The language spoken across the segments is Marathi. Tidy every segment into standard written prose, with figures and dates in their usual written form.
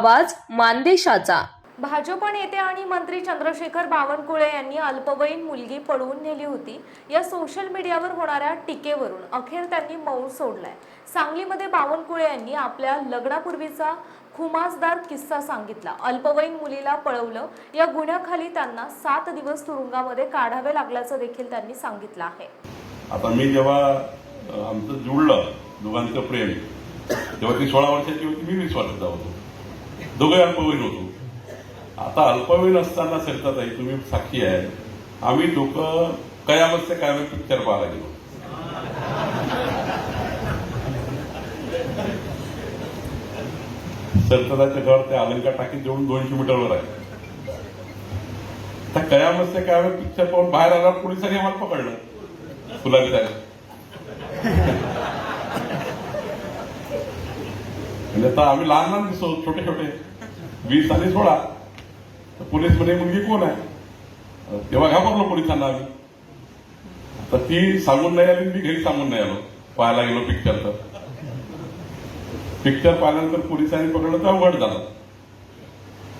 आवाज मानदेशाचा। भाजप नेते आणि मंत्री चंद्रशेखर बावनकुळे यांनी अल्पवयीन मुलगी पळवून नेली होती या सोशल मीडियावर होणाऱ्या टीकेवरून अखेर त्यांनी मौन सोडलाय। सांगलीमध्ये बावनकुळे यांनी आपल्या लग्नापूर्वीचा खुमासदार किस्सा सांगितला। अल्पवयीन मुलीला पळवलं या गुन्ह्याखाली त्यांना 7 दिवस तुरुंगामध्ये काढावे लागल्याचं देखील त्यांनी सांगितलं आहे। आता मी जेव्हा आमचं जुळलं दोघांचं प्रेम तेव्हा ती 16 वर्षाची होती, मी 20 वर्षाचा होतो, दोघे अल्पवयीन होतो। आता अल्पवयीन असताना सरिताताई तुम्ही साक्षी आहे, आम्ही दोघं कयामत से कयामत पिक्चर पाहायला गेलो। सरिताताईचं घर ते अलंकार टाकीत जवळून 200 मीटरवर आहे। त्या कयामत से कयामत पिक्चर पाहून बाहेर आला, पोलिसांनी आम्हाला पकडलं फुलारी जायला। म्हणजे आता आम्ही लहान लहान दिसतो, छोटे छोटे 20 आणि 16। तर पोलीस म्हणे मुलगी कोण आहे, तेव्हा घाबरलो पोलिसांना आम्ही। तर ती सांगून नाही आली, मी घरी सांगून नाही आलो, पाहायला गेलो पिक्चर। तर पिक्चर पाहिल्यानंतर पोलिसांनी पकडलं तर अवघड झालं।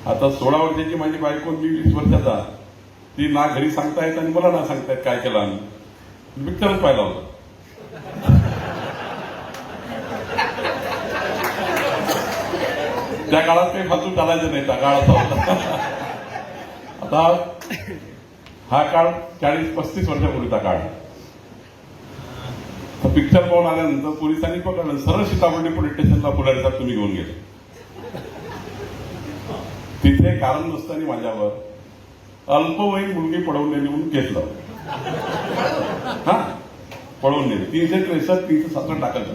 आता 16 वर्षाची माझी बायको, मी 20 वर्षाचा, ती ना घरी सांगतायत आणि मला ना सांगतायत काय केलं आम्ही। पिक्चरच पाहिला होता। त्या काळात काही फालतू चालायचं नाही, त्या काळात होता। आता हा काळ 40-35 वर्षापूर्वीचा काळ। तर पिक्चर पाहून आल्यानंतर पोलिसांनी पकडलं, सरळ सीताबर्डी पोलीस स्टेशनला पुढारी साहेब तुम्ही घेऊन गेले। तिथे कारण नसताना माझ्यावर अल्पवयीन मुलगी पळवून नेली म्हणून केस लावलं। हा, पळवून नेली। 363, 367 टाकायचं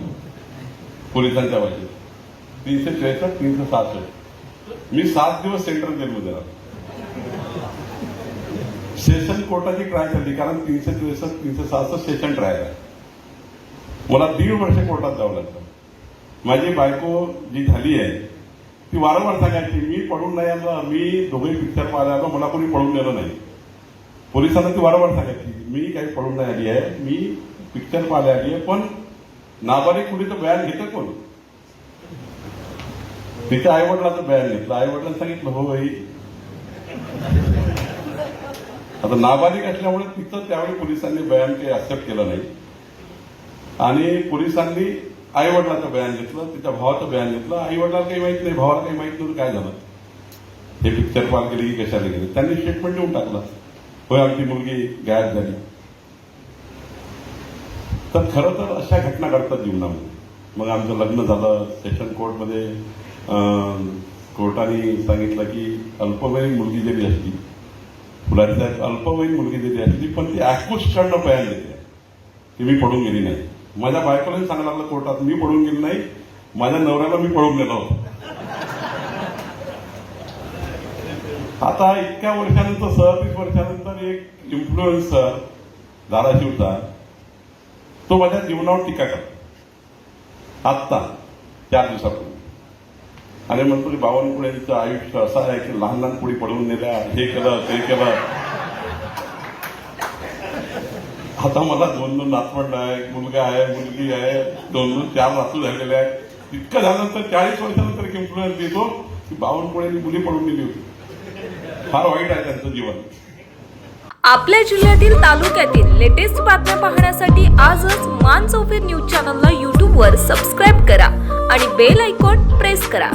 पोलिसांच्या भाषेत, 363, 367। मी 7 दिवस सेंट्रल जेलमध्ये राहतो। सेशन कोर्टाची ट्राय झाली, कारण 363, 367 सेशन ट्रायल आहे। मला 1.5 वर्ष कोर्टात जावं लागतं। माझी बायको जी झाली आहे ती वारंवार सांगायची, मी पळून नाही आलो, मी दोघे पिक्चर पाहायला आलो, मला कोणी पळून नेलं नाही। पोलिसांना ती वारंवार सांगायची, मी काही पळून नाही आली आहे, मी पिक्चर पाहायला आली आहे। पण नाबालिक मुलीचं बयान घेतं कोण? तिच्या आईवडिलाचं बयान घेतलं, आईवडिलांनी सांगितलं हो बाई। आता नाबालिक असल्यामुळे तिचं त्यावेळी पोलिसांनी बयान काही ऍक्सेप्ट केलं नाही आणि पोलिसांनी आईवडिलाचं बयान घेतलं, तिच्या भावाचं बयान घेतलं। आईवडिलाला काही माहित नाही, भावाला काही माहित नव्हतं काय झालं, हे पिक्चर पाहायला गेली की कशाला गेली। त्यांनी स्टेटमेंट देऊन टाकलं, होय आमची मुलगी गायब झाली। तर खरं तर अशा घटना घडतात जीवनामध्ये। मग आमचं लग्न झालं, सेशन कोर्टमध्ये कोर्टाने सांगितलं की अल्पवयीन मुलगी जरी असली, फुलारी साहेब अल्पवयीन मुलगी जरी असली, पण ती ऍक्युजकडनं बयान देते की मी पळून गेली नाही। माझ्या बायकोलाही सांगायला लागलं कोर्टात, मी पळून गेली नाही, माझ्या नवऱ्याला मी पळून गेलो होतो। आता इतक्या वर्षानंतर, 37 वर्षानंतर एक इन्फ्लुएन्सर धाराशिवचा, तो माझ्या जीवनावर टीका करतो आत्ता 4 दिवसापूर्वी, आणि म्हणतो की बावनकुळेंचं आयुष्य असं आहे की लहान लहान पुढे पळवून नेल्या, हे केलं ते केलं। आता मला 2 नातवंड आहे, एक मुलगा आहे, मुलगी आहे, 2-4 नातू झालेले आहेत। इतकं झाल्यानंतर 40 वर्षानंतर एक इन्फ्लुएन्स देतो की बावनकुळेंनी मुली पळून नेली होती। फार वाईट आहे त्यांचं जीवन। आपल्या जिल्ह्यातील तालुक्यातील लेटेस्ट बातम्या पाहण्यासाठी आजच मान चौफेर न्यूज चॅनलला YouTube वर सबस्क्राईब करा आणि बेल आयकॉन प्रेस करा।